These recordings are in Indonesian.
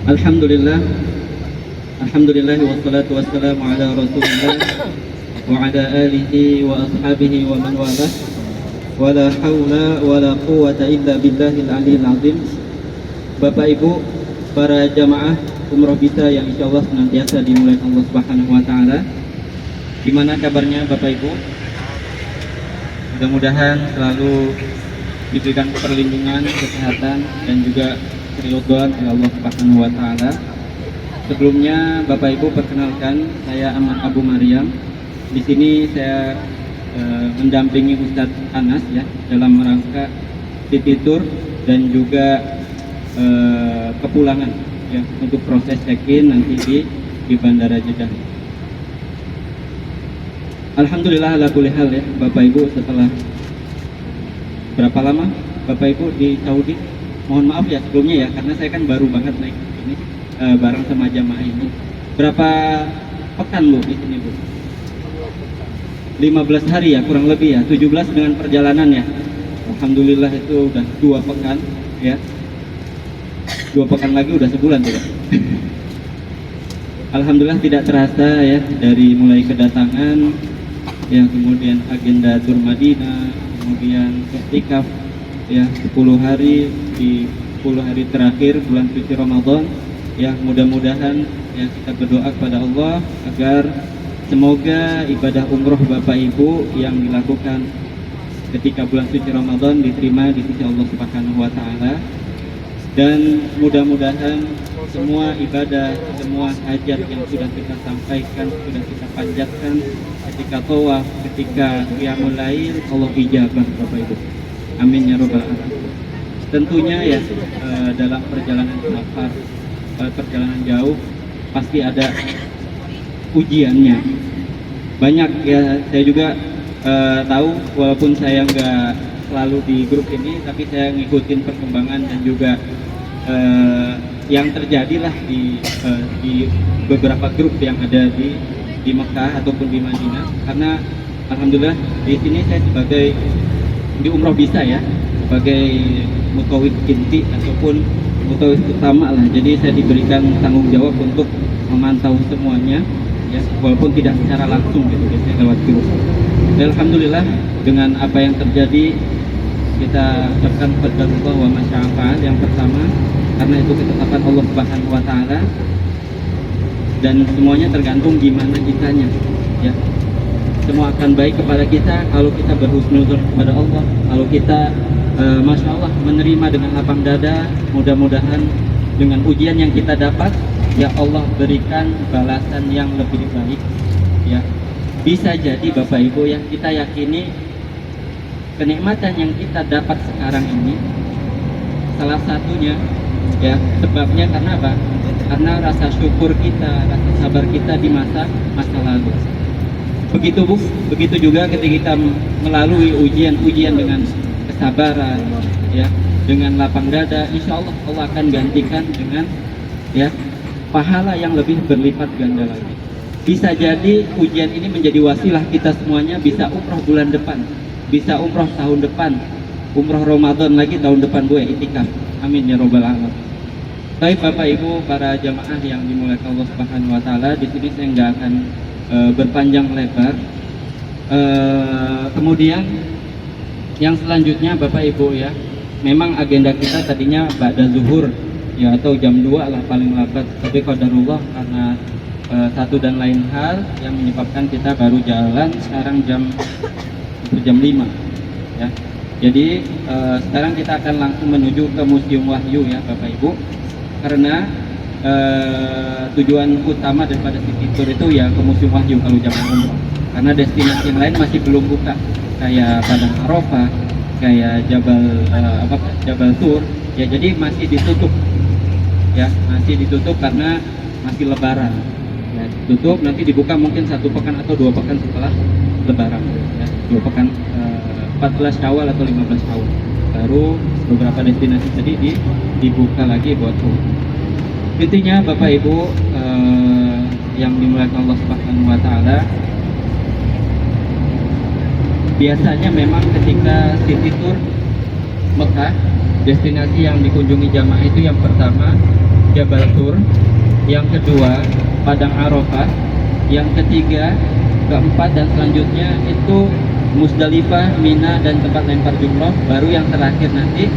Alhamdulillah, Alhamdulillah wassalatu wassalamu ala Rasulillah wa ala alihi wa ashabihi wa man walah. Wala haula wala quwwata illa billahil aliyil azim. Bapak Ibu, para jamaah umroh kita yang insyaallah senantiasa dimuliakan Allah Subhanahu wa taala. Gimana kabarnya Bapak Ibu? Mudah-mudahan selalu diberikan perlindungan, kesehatan dan juga keridhaan oleh Allah Subhanahu wa taala. Sebelumnya Bapak Ibu, perkenalkan, saya Ahmad Abu Maryam. Di sini saya mendampingi Ustadz Anas ya dalam rangka city tour dan juga kepulangan ya untuk proses check-in nanti di Bandara Jeddah. Alhamdulillah ala kulli hal ya Bapak Ibu, setelah berapa lama Bapak Ibu di Saudi? Mohon maaf ya sebelumnya ya, karena saya kan baru banget naik ini bareng sama jamaah ini. Berapa pekan Bu di sini Bu? 15 hari ya kurang lebih ya, 17 dengan perjalanan ya. Alhamdulillah itu udah 2 pekan ya. 2 pekan lagi udah sebulan tuh ya. Alhamdulillah tidak terasa ya, dari mulai kedatangan ya, kemudian agenda tur Madinah, kemudian iktikaf ya 10 hari di 10 hari terakhir bulan suci Ramadan ya. Mudah-mudahan ya kita berdoa kepada Allah agar semoga ibadah umroh Bapak Ibu yang dilakukan ketika bulan suci Ramadan diterima di sisi Allah Subhanahu wa taala, dan mudah-mudahan semua ibadah, semua hajat yang sudah kita sampaikan, sudah kita panjatkan ketika tawaf, ketika qiyamul lail, Allah ijabah Bapak Ibu. Amin ya robbal alamin. Tentunya ya dalam perjalanan safar, perjalanan jauh pasti ada ujiannya. Banyak ya, saya juga tahu walaupun saya nggak selalu di grup ini, tapi saya ngikutin perkembangan dan juga yang terjadi lah di beberapa grup yang ada di Mekah ataupun di Madinah. Karena alhamdulillah di sini saya sebagai di umroh bisa ya, sebagai mutawif inti ataupun mutawif utama lah. Jadi saya diberikan tanggung jawab untuk memantau semuanya ya, walaupun tidak secara langsung gitu, biasanya lewat grup. Dan alhamdulillah dengan apa yang terjadi, kita ucapkan qadarullah wa masya'afa'al yang pertama, karena itu ketetapan Allah Subhanahu wa taala dan semuanya tergantung gimana kitanya ya. Semua akan baik kepada kita kalau kita berhusnuzon kepada Allah, kalau kita Masya Allah menerima dengan lapang dada. Mudah-mudahan dengan ujian yang kita dapat ya Allah berikan balasan yang lebih baik ya. Bisa jadi Bapak Ibu yang kita yakini kenikmatan yang kita dapat sekarang ini salah satunya ya sebabnya karena apa? Karena rasa syukur kita, rasa sabar kita di masa lalu. Begitu Bu, begitu juga ketika kita melalui ujian-ujian dengan kesabaran ya, dengan lapang dada, insya Allah Allah akan gantikan dengan ya pahala yang lebih berlipat ganda lagi. Bisa jadi ujian ini menjadi wasilah kita semuanya bisa umroh bulan depan, bisa umroh tahun depan, umroh Ramadan lagi tahun depan Bu ya, itikaf. Amin ya robbal alamin. Baik Bapak Ibu para jamaah yang dimuliakan Allah Subhanahu wa taala, di sini saya nggak akan berpanjang lebar. Kemudian yang selanjutnya Bapak Ibu ya, memang agenda kita tadinya ba'da zuhur ya, atau jam 2 lah paling lambat, tapi qadarullah karena satu dan lain hal yang menyebabkan kita baru jalan sekarang jam 5 ya. Jadi sekarang kita akan langsung menuju ke Museum Wahyu ya Bapak Ibu, karena tujuan utama daripada city tour itu ya ke Museum Wahyu kalau jamaah umroh, karena destinasi yang lain masih belum buka, kayak Padang Arafah, kayak Jabal Tur ya, jadi masih ditutup ya, masih ditutup karena masih Lebaran ya, tutup. Nanti dibuka mungkin 1 pekan atau 2 pekan setelah Lebaran ya, 2 pekan 14 Syawal atau 15 Syawal baru beberapa destinasi tadi dibuka lagi buat umroh. Intinya Bapak Ibu yang dimuliakan Allah Subhanahu wa taala, biasanya memang ketika city tour Mekah, destinasi yang dikunjungi jamaah itu yang pertama Jabal Tur, yang kedua Padang Arafah, yang ketiga, keempat dan selanjutnya itu Musdalifah, Mina dan tempat lempar jumroh, baru yang terakhir nanti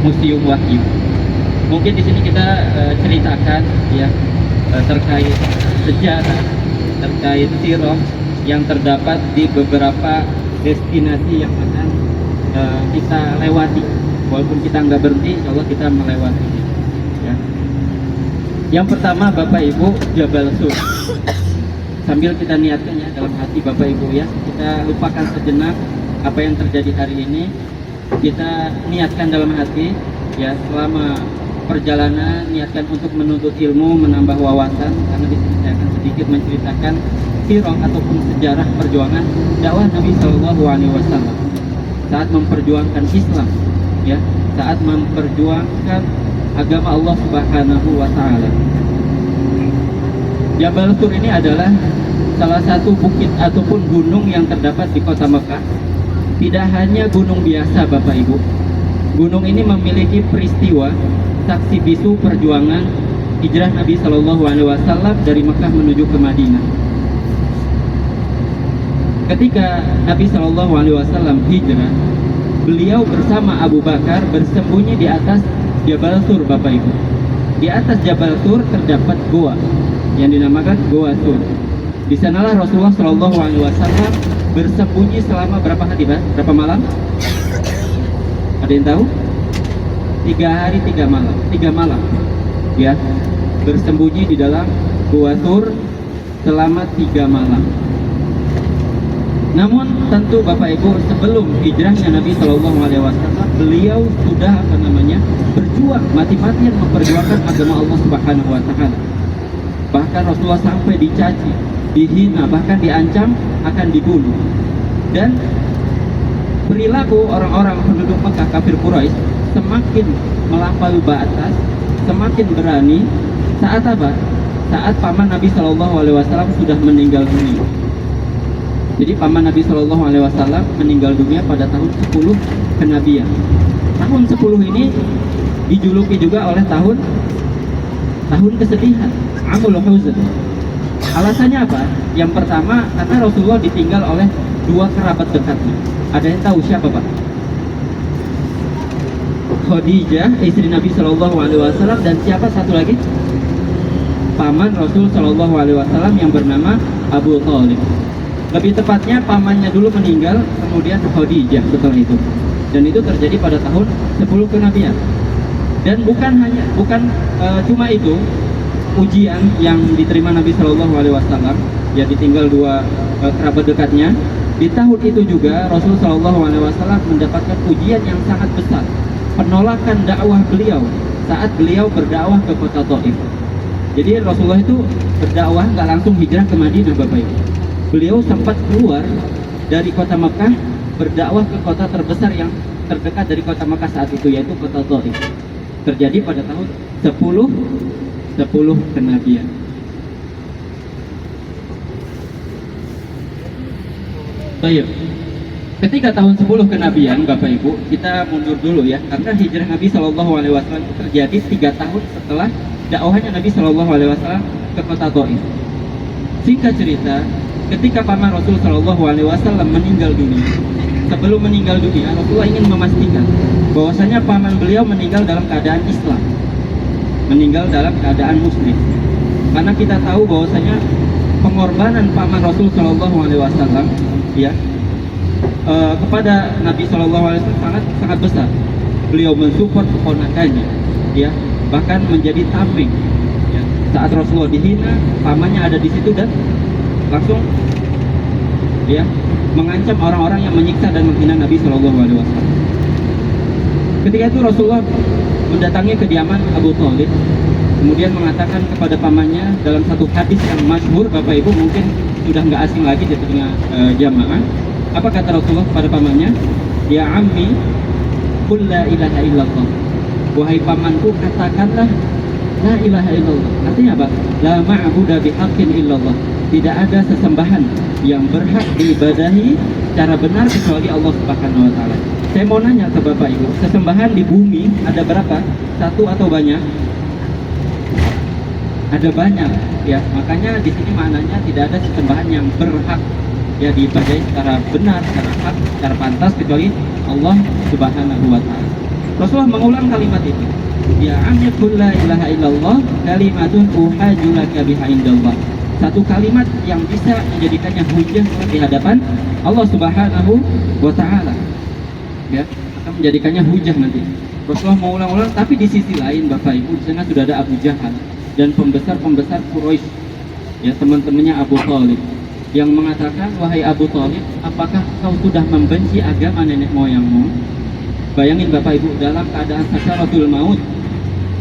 Museum Wahyu. Mungkin di sini kita ceritakan ya terkait sejarah, terkait sirah yang terdapat di beberapa destinasi yang akan kita lewati. Walaupun kita nggak berhenti, insya Allah kita melewati. Ya. Yang pertama Bapak Ibu, Jabal Sur. Sambil kita niatkan ya dalam hati Bapak Ibu ya, kita lupakan sejenak apa yang terjadi hari ini. Kita niatkan dalam hati ya, selama perjalanan niatkan untuk menuntut ilmu, menambah wawasan, karena di sini saya akan sedikit menceritakan sirah ataupun sejarah perjuangan dakwah Nabi Shallallahu Alaihi Wasallam saat memperjuangkan Islam, ya, saat memperjuangkan agama Allah Subhanahu Wa Taala. Jabal Tur ini adalah salah satu bukit ataupun gunung yang terdapat di kota Mekah. Tidak hanya gunung biasa Bapak Ibu, gunung ini memiliki peristiwa saksi bisu perjuangan hijrah Nabi Shallallahu Alaihi Wasallam dari Mekah menuju ke Madinah. Ketika Nabi Shallallahu Alaihi Wasallam hijrah, beliau bersama Abu Bakar bersembunyi di atas Jabal Tur Bapak Ibu. Di atas Jabal Tur terdapat goa yang dinamakan Goa Tur. Di sanalah Rasulullah Shallallahu Alaihi Wasallam bersembunyi selama berapa hari, Pak? Berapa malam? Ada yang tahu? 3 hari 3 malam. 3 malam, ya, bersembunyi di dalam Goa Tur selama 3 malam. Namun tentu Bapak Ibu, sebelum hijrahnya Nabi Shallallahu Alaihi Wasallam, beliau sudah berjuang mati-matian memperjuangkan agama Allah Subhanahu Wa Taala. Bahkan Rasulullah sampai dicaci, dihina, bahkan diancam akan dibunuh. Dan perilaku orang-orang penduduk Mekah kafir Quraisy semakin melampaui batas, semakin berani saat apa? Saat paman Nabi Shallallahu Alaihi Wasallam sudah meninggal dunia. Jadi paman Nabi Shallallahu Alaihi Wasallam meninggal dunia pada tahun 10 kenabian. Tahun 10 ini dijuluki juga oleh tahun kesedihan, Amul Huzn. Alasannya apa? Yang pertama, karena Rasulullah ditinggal oleh 2 kerabat dekatnya. Ada yang tahu siapa, Pak? Khadijah, istri Nabi Shallallahu Alaihi Wasallam, dan siapa satu lagi? Paman Rasul Shallallahu Alaihi Wasallam yang bernama Abu Thalib. Lebih tepatnya pamannya dulu meninggal, kemudian Khadijah setelah itu. Dan itu terjadi pada tahun 10 kenabian. Dan bukan cuma itu ujian yang diterima Nabi Shallallahu Alaihi Wasallam, ya, ditinggal 2 kerabat dekatnya. Di tahun itu juga Rasul Shallallahu Alaihi Wasallam mendapatkan ujian yang sangat besar, penolakan dakwah beliau saat beliau berdakwah ke kota Taif. Jadi Rasulullah itu berdakwah nggak langsung hijrah ke Madinah Bapak Ibu. Beliau sempat keluar dari kota Mekah berdakwah ke kota terbesar yang terdekat dari kota Mekah saat itu, yaitu kota Taif. Terjadi pada tahun 10 kenabian. Baik. Ketika tahun 10 kenabian Bapak Ibu, kita mundur dulu ya, karena hijrah Nabi Shallallahu Alaihi Wasallam terjadi 3 tahun setelah dakwahnya Nabi Shallallahu Alaihi Wasallam ke kota Taif. Singkat cerita, ketika paman Rasul Shallallahu Alaihi Wasallam meninggal dunia, sebelum meninggal dunia Rasulullah ingin memastikan bahwasanya paman beliau meninggal dalam keadaan Islam, meninggal dalam keadaan Muslim. Karena kita tahu bahwasanya pengorbanan paman Rasul Shallallahu Alaihi Wasallam, ya, kepada Nabi Shallallahu Alaihi Wasallam sangat besar. Beliau mensupport keponakannya, ya, bahkan menjadi tameng. Ya. Saat Rasulullah dihina, pamannya ada di situ dan langsung, ya, mengancam orang-orang yang menyiksa dan menghina Nabi Shallallahu Alaihi Wasallam. Ketika itu Rasulullah mendatangi kediaman Abu Thalib, kemudian mengatakan kepada pamannya dalam satu hadis yang masyhur, Bapak Ibu mungkin sudah nggak asing lagi di telinga jamaah. Apa kata Rasulullah kepada pamannya? Ya ammi, qul la ilaha illallah. Wahai pamanku, katakanlah la ilaha illallah. Artinya apa? La ma'budu bihaqqin illallah. Tidak ada sesembahan yang berhak diibadahi secara benar kecuali Allah Subhanahu wa taala. Saya mau nanya ke Bapak Ibu, sesembahan di bumi ada berapa? 1 atau banyak? ada banyak ya. Makanya di sini maknanya tidak ada sesembahan yang berhak ya diibadahi secara benar, secara hak, secara pantas kecuali Allah Subhanahu wa taala. Rasulullah mengulang kalimat itu. Ya amya qul la ilaha illallah kalimatun uhajulaka biha indallah. Satu kalimat yang bisa menjadikannya hujah di hadapan Allah Subhanahu wa taala. Ya, akan menjadikannya hujah nanti. Rasulullah mengulang-ulang, tapi di sisi lain Bapak Ibu, di sana sudah ada Abu Jahal dan pembesar-pembesar Quraisy, ya teman-temannya Abu Thalib, yang mengatakan, wahai Abu Thalib, apakah kau sudah membenci agama nenek moyangmu? Bayangin Bapak Ibu, dalam keadaan sakaratul maut,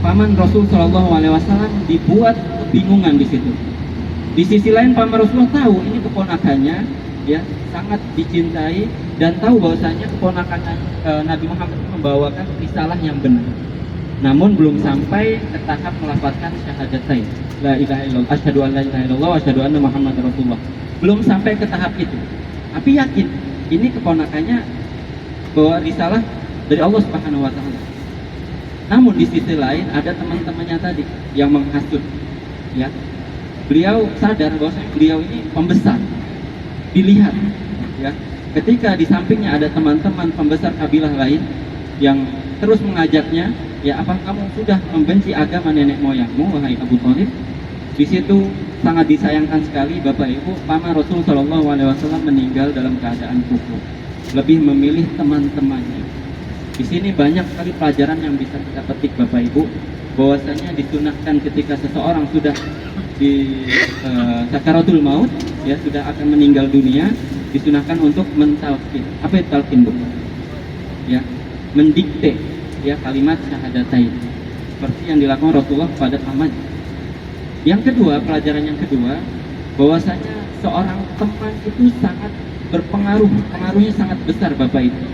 paman Rasul Shallallahu Alaihi Wasallam dibuat kebingungan di situ. Di sisi lain paman Rasulullah tahu ini keponakannya, ya sangat dicintai dan tahu bahwasanya keponakan Nabi Muhammad membawakan risalah yang benar. Namun belum sampai ke tahap melafazkan syahadatain, la ilaha illallah, asyhadu an la ilaha illallah, asyhadu anna Muhammad Rasulullah. Belum sampai ke tahap itu. Tapi yakin ini keponakannya bawa risalah dari Allah Subhanahu wa taala. Namun di sisi lain ada teman-temannya tadi yang menghasut, ya. Beliau sadar bahwa beliau ini pembesar, dilihat, ya. Ketika di sampingnya ada teman-teman pembesar kabilah lain yang terus mengajaknya, ya apa kamu sudah membenci agama nenek moyangmu, wahai Abu Thalib? Di situ sangat disayangkan sekali Bapak Ibu, paman Rasul Shallallahu Alaihi Wasallam meninggal dalam keadaan kufur, lebih memilih teman-temannya. Di sini banyak sekali pelajaran yang bisa kita petik Bapak Ibu, bahwasanya disunahkan ketika seseorang sudah di sakaratul maut, ya sudah akan meninggal dunia, disunahkan untuk mentalqin. Apa itu talqin, Bu? Ya, mendikte ya kalimat syahadatain seperti yang dilakukan Rasulullah kepada pamannya. Yang kedua, pelajaran yang kedua, bahwasanya seorang teman itu sangat berpengaruh, pengaruhnya sangat besar Bapak Ibu.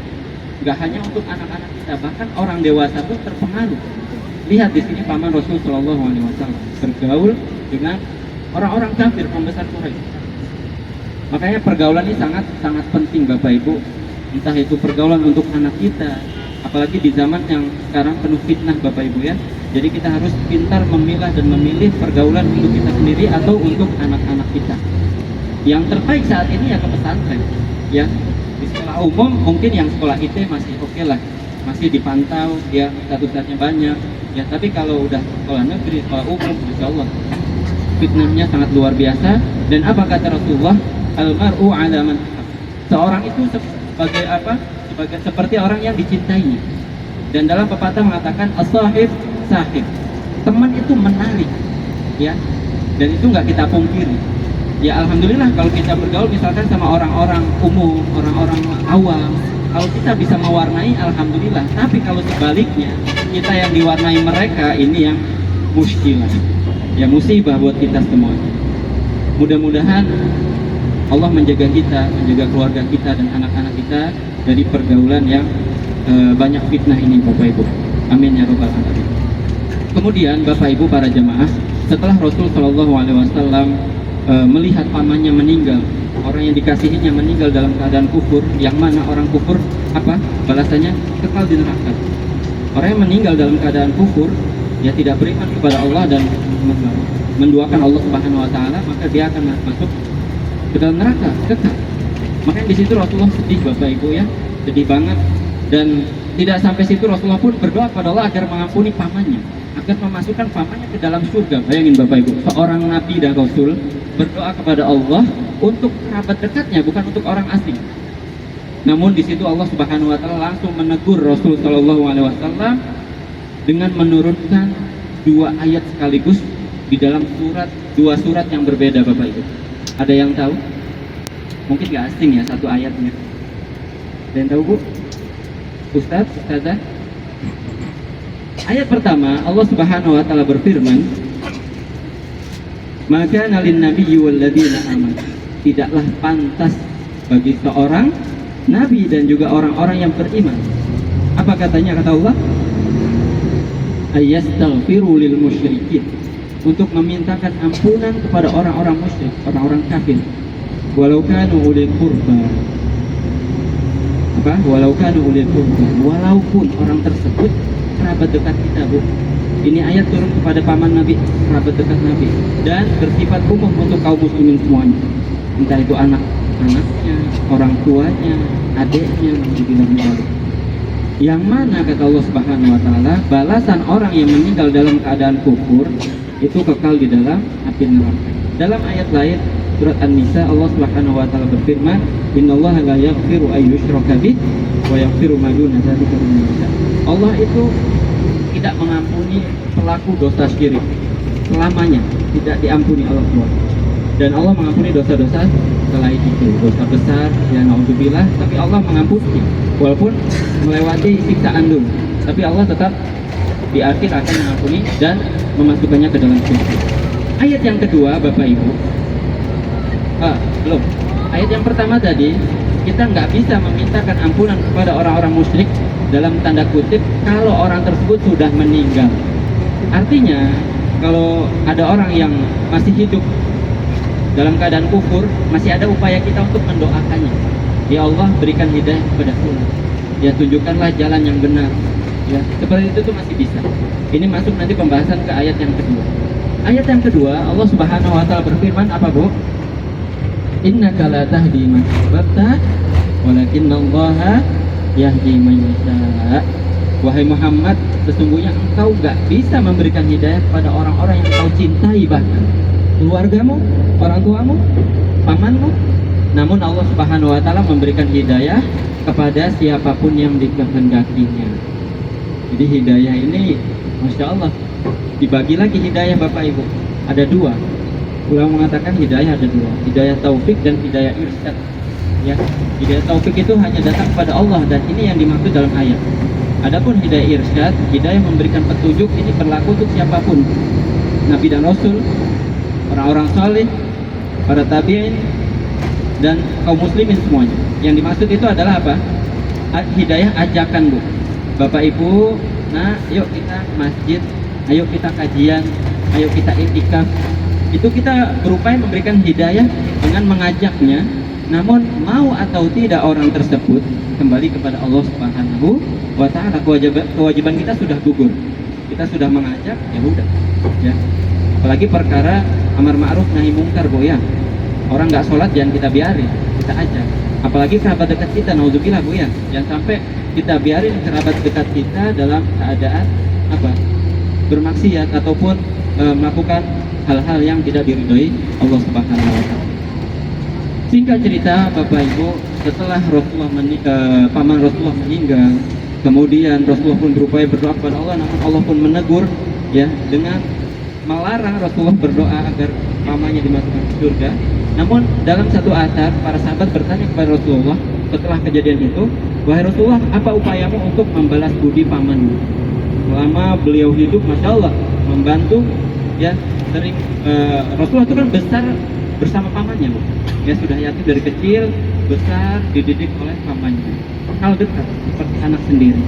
Gak hanya untuk anak-anak kita, bahkan orang dewasa pun terpengaruh. Lihat di sini paman Rasul Shallallahu Alaihi Wasallam bergaul dengan orang-orang kafir pembesar Quraisy. Makanya pergaulan ini sangat penting Bapak Ibu. Entah itu pergaulan untuk anak kita, apalagi di zaman yang sekarang penuh fitnah Bapak Ibu ya. Jadi kita harus pintar memilah dan memilih pergaulan untuk kita sendiri atau untuk anak-anak kita. Yang terbaik saat ini ya ke pesantren. Ya, di sekolah umum mungkin yang sekolah IT masih oke lah, masih dipantau, ya statusnya banyak. Ya, tapi kalau udah sekolah negeri, sekolah umum, insya Allah fitnahnya sangat luar biasa. Dan apa kata Rasulullah? Almaru ala man ahab. Seorang itu sebagai apa? Seperti orang yang dicintainya. Dan dalam pepatah mengatakan as-sahib sahib. Teman itu menarik, ya. Dan itu nggak kita pungkiri. Ya alhamdulillah kalau kita bergaul misalkan sama orang-orang umum, orang-orang awam, kalau kita bisa mewarnai alhamdulillah. Tapi kalau sebaliknya kita yang diwarnai mereka, ini yang muskilah. Ya musibah buat kita semua. Mudah-mudahan Allah menjaga kita, menjaga keluarga kita dan anak-anak kita dari pergaulan yang banyak fitnah ini Bapak Ibu. Amin ya robbal alamin. Kemudian Bapak Ibu para jemaah, setelah Rasul Shallallahu Alaihi Wasallam melihat pamannya meninggal, orang yang dikasihinya meninggal dalam keadaan kufur, yang mana orang kufur apa balasannya? Kekal di neraka. Orang yang meninggal dalam keadaan kufur, ya tidak beriman kepada Allah dan menduakan Allah Subhanahu Wa Taala, maka dia akan masuk ke dalam neraka kekal. Makanya di situ Rasulullah sedih Bapak Ibu ya, sedih banget. Dan tidak sampai situ, Rasulullah pun berdoa kepada Allah agar mengampuni pamannya, agar memasukkan pamannya ke dalam surga. Bayangin Bapak Ibu, seorang Nabi dan Rasul berdoa kepada Allah untuk kerabat dekatnya, bukan untuk orang asing. Namun di situ Allah Subhanahu Wa Taala langsung menegur Rasul Shallallahu Alaihi Wasallam dengan menurunkan dua ayat sekaligus di dalam dua surat yang berbeda Bapak Ibu. Ada yang tahu? Mungkin gak asing ya satu ayatnya. Ada yang tahu Bu? Ustaz, Ustazah? Ayat pertama Allah Subhanahu Wa Taala berfirman, maka nalin nabiyyi walladzina amanu, tidaklah pantas bagi seorang nabi dan juga orang-orang yang beriman. Apa katanya kata Allah? Ayastaghfiru lil musyrikin, untuk memintakan ampunan kepada orang-orang musyrik, orang-orang kafir. Walau kanu ulil qurba. Apa? Walau kanu ulil qurba, walaupun orang tersebut kerabat dekat kita Bu. Ini ayat turun kepada paman Nabi, kerabat dekat Nabi, dan bersifat umum untuk kaum muslimin semuanya. Entah itu anak-anaknya, orang tuanya, adiknya, dibilang balik. Yang mana kata Allah Subhanahu wa taala, balasan orang yang meninggal dalam keadaan kufur itu kekal di dalam api neraka. Dalam ayat lain surat An-Nisa, Allah Subhanahu wa taala berfirman, "Innallaha la yaghfiru ay yushraka bih wa yaghfiru ma duna dzalika liman yasha." Allah itu tidak mengampuni pelaku dosa syirik selamanya, tidak diampuni Allah SWT. Dan Allah mengampuni dosa-dosa selain itu, dosa besar ya naudzubillah, tapi Allah mengampuni walaupun melewati siksaan dulu, tapi Allah tetap di akhir akan mengampuni dan memasukkannya ke dalam surga. Ayat yang kedua Bapak Ibu, belum. Ayat yang pertama tadi, kita nggak bisa memintakan ampunan kepada orang-orang musyrik dalam tanda kutip kalau orang tersebut sudah meninggal. Artinya kalau ada orang yang masih hidup dalam keadaan kufur, masih ada upaya kita untuk mendoakannya. Ya Allah, berikan hidayah kepada kita. Ya tunjukkanlah jalan yang benar. Ya seperti itu tuh masih bisa. Ini masuk nanti pembahasan ke ayat yang kedua. Ayat yang kedua, Allah Subhanahu wa taala berfirman apa, Bu? Innaka la tahdi man ahbabta walakinallaha yahdi man yasha. Wahai Muhammad, sesungguhnya engkau gak bisa memberikan hidayah kepada orang-orang yang kau cintai, bahkan keluargamu, orang tuamu, pamanmu. Namun Allah Subhanahu wa taala memberikan hidayah kepada siapapun yang dikehendakinya. Jadi hidayah ini Masya Allah dibagi lagi hidayah Bapak Ibu. Ada dua. Ulama mengatakan hidayah ada dua, hidayah taufik dan hidayah irsyad. Ya, hidayah taufik itu hanya datang kepada Allah dan ini yang dimaksud dalam ayat. Adapun hidayah irsyad, hidayah memberikan petunjuk, ini berlaku untuk siapapun, Nabi dan Rasul, orang-orang saleh, para tabi'in, dan kaum muslimin semuanya. Yang dimaksud itu adalah apa? Hidayah ajakan, Bu. Bapak Ibu, nah yuk kita masjid, ayo kita kajian, ayo kita iktikaf. Itu kita berupaya memberikan hidayah dengan mengajaknya. Namun mau atau tidak orang tersebut kembali kepada Allah Subhanahu wa taala. Kewajiban kita sudah gugur. Kita sudah mengajak, ya udah. Ya. Apalagi perkara amar ma'ruf nahi mungkar, Bu ya. Orang nggak sholat jangan kita biarin, kita ajak. Apalagi kerabat dekat kita, naudzubillah, Bu ya. Jangan sampai kita biarin kerabat dekat kita dalam keadaan apa? Bermaksiat ataupun melakukan hal-hal yang tidak diridhoi Allah Subhanahu wa taala. Singkat cerita Bapak Ibu, setelah paman Rasulullah meninggal, kemudian Rasulullah pun berupaya berdoa kepada Allah, namun Allah pun menegur ya dengan melarang Rasulullah berdoa agar pamannya dimasukkan ke surga. Namun dalam satu athar para sahabat bertanya kepada Rasulullah setelah kejadian itu, wahai Rasulullah, apa upayamu untuk membalas budi pamanmu? Selama beliau hidup, Masya Allah, membantu ya sering. Rasulullah itu kan besar bersama pamannya, Bu. Ya sudah yatim dari kecil, besar dididik oleh pamannya, hal dekat seperti anak sendiri.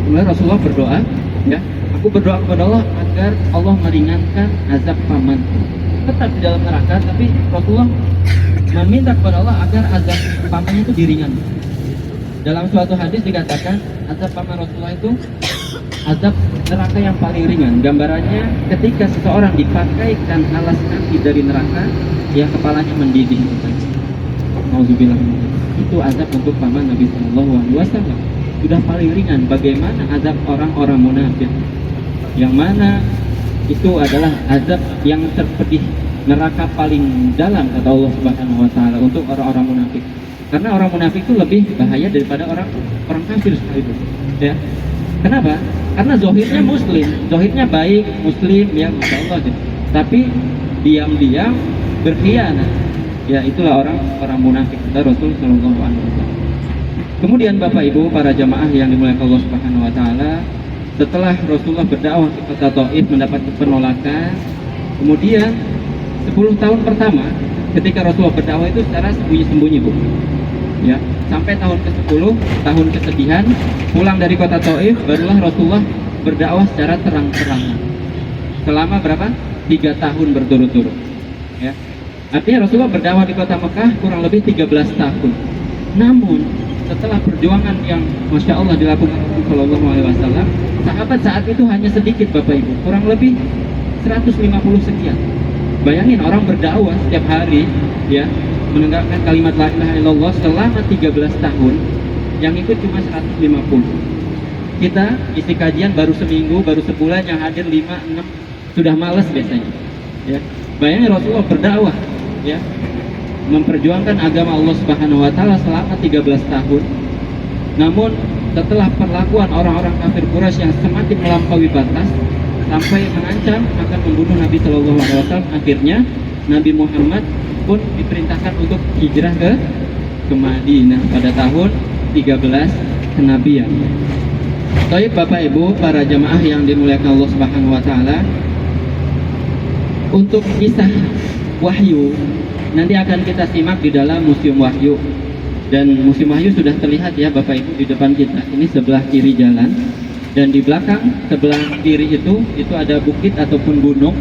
Kemudian Rasulullah berdoa, ya, aku berdoa kepada Allah agar Allah meringankan azab pamanku. Tetap di dalam neraka, tapi Rasulullah meminta kepada Allah agar azab pamannya itu diringankan. Dalam suatu hadis dikatakan azab paman Rasulullah itu azab neraka yang paling ringan. Gambarannya ketika seseorang dipakaikan alas kaki dari neraka, ya kepalanya mendidih. Nauzubillah. Itu azab untuk paman Nabi Sallallahu Alaihi Wasallam. Sudah paling ringan. Bagaimana azab orang-orang munafik? Yang mana itu adalah azab yang terpedih, neraka paling dalam kata Allah Subhanahu Wa Taala untuk orang-orang munafik. Karena orang munafik itu lebih bahaya daripada orang kafir sekalipun. Ya. Kenapa? Karena zohirnya muslim, zohirnya baik, muslim, ya Masya Allah. Tapi diam-diam berkhianat. Ya itulah orang munafik kata Rasul Sallallahu Alaihi Wasallam. Kemudian Bapak Ibu para jamaah yang dimuliakan Allah Subhanahu Wa Taala, setelah Rasulullah berdakwah ke kota Taif mendapat penolakan, kemudian 10 tahun pertama ketika Rasulullah berdakwah itu secara sembunyi-sembunyi, Bu. Ya, sampai tahun ke-10, tahun kesedihan, pulang dari kota Taif, barulah Rasulullah berdakwah secara terang-terangan. Selama berapa? 3 tahun berturut-turut. Ya. Artinya Rasulullah berdakwah di kota Mekah kurang lebih 13 tahun. Namun setelah perjuangan yang Masya Allah dilakukan Rasulullah SAW, sahabat saat itu hanya sedikit Bapak Ibu, kurang lebih 150 sekian. Bayangin orang berdakwah setiap hari ya, menegakkan kalimat la ilaha illallah selama 13 tahun, yang ikut cuma 150. Kita isi kajian baru seminggu, baru sebulan, yang hadir 5, 6, sudah males biasanya ya. Bayangin Rasulullah berdakwah ya, memperjuangkan agama Allah Subhanahu wa taala selama 13 tahun. Namun setelah perlakuan orang-orang kafir Quraisy yang semakin melampaui batas sampai mengancam akan membunuh Nabi Shallallahu alaihi wasallam, akhirnya Nabi Muhammad pun diperintahkan untuk hijrah ke Madinah pada tahun 13 kenabian. Baik Bapak Ibu, para jamaah yang dimuliakan Allah Subhanahu wa taala, untuk kisah wahyu nanti akan kita simak di dalam Museum Wahyu. Dan Museum Wahyu sudah terlihat ya Bapak Ibu di depan kita. Ini sebelah kiri jalan, dan di belakang sebelah kiri itu ada bukit ataupun gunung.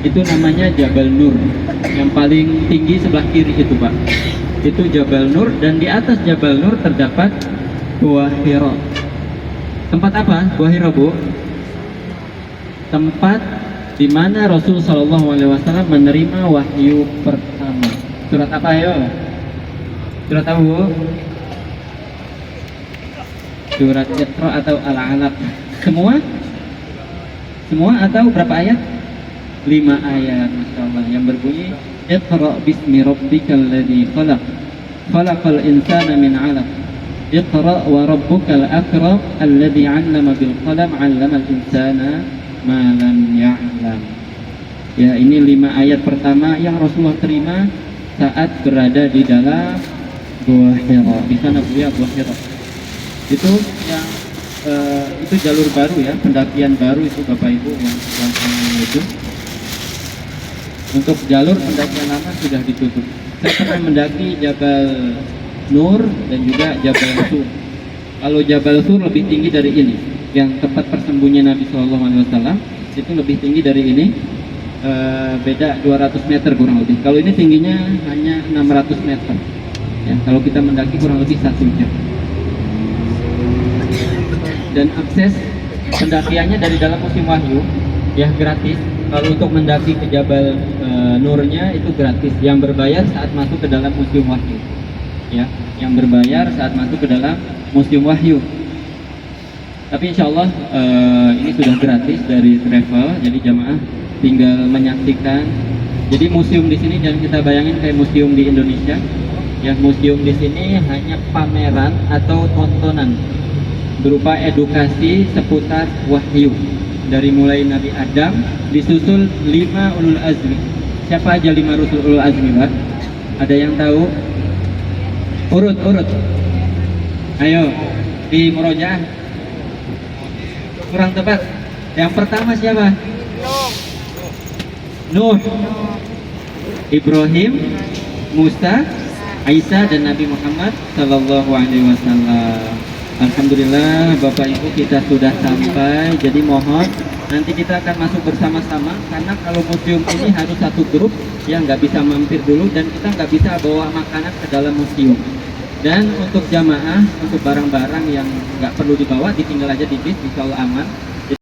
Itu namanya Jabal Nur. Yang paling tinggi sebelah kiri itu Pak, itu Jabal Nur. Dan di atas Jabal Nur terdapat Gua Hira. Tempat apa Gua Hira Bu? Tempat di mana Rasul Shallallahu alaihi wasallam menerima wahyu pertama. Surat apa ayo? Surat apa Bu? Surat Iqra atau Al-Alaq? Semua? Semua atau berapa ayat? 5 ayat, Masya Allah, yang berbunyi Iqra bismi rabbikal ladzi khalaq, khalaqal insana min 'alaq, Iqra wa rabbukal akram alladzi 'allama bil qalam 'allamal insana ma lam ya'lam. Ya, ini 5 ayat pertama yang Rasulullah terima saat berada di dalam Gua Hira. Di sana Bu ya, Gua Hira. Itu yang itu jalur baru ya, pendakian baru itu Bapak Ibu yang itu. Untuk jalur pendakian lama sudah ditutup. Saya pernah mendaki Jabal Nur dan juga Jabal Sur. Kalau Jabal Sur lebih tinggi dari ini, yang tempat persembunyian Nabi Shallallahu alaihi wasallam itu lebih tinggi dari ini. Beda 200 meter kurang lebih. Kalau ini tingginya hanya 600 meter ya, kalau kita mendaki kurang lebih 1 jam. Dan akses pendakiannya dari dalam Museum Wahyu ya gratis. Kalau untuk mendaki ke Jabal Nurnya itu gratis. Yang berbayar saat masuk ke dalam Museum Wahyu ya, yang berbayar saat masuk ke dalam Museum Wahyu. Tapi insya Allah ini sudah gratis dari travel, jadi jamaah tinggal menyaksikan. Jadi museum di sini jangan kita bayangin kayak museum di Indonesia. Yang museum di sini hanya pameran atau tontonan berupa edukasi seputar wahyu dari mulai Nabi Adam, disusul 5 ulul azmi. Siapa aja 5 ulul azmi, Pak? Ada yang tahu? Urut. Ayo di murojaah. Kurang tepat. Yang pertama siapa? Nuh, Ibrahim, Musa, Isa, dan Nabi Muhammad Sallallahu Alaihi Wasallam. Alhamdulillah Bapak Ibu kita sudah sampai. Jadi mohon nanti kita akan masuk bersama-sama, karena kalau museum ini harus satu grup yang nggak bisa mampir dulu, dan kita nggak bisa bawa makanan ke dalam museum. Dan untuk jamaah, untuk barang-barang yang nggak perlu dibawa, ditinggal aja di bis, insya Allah aman.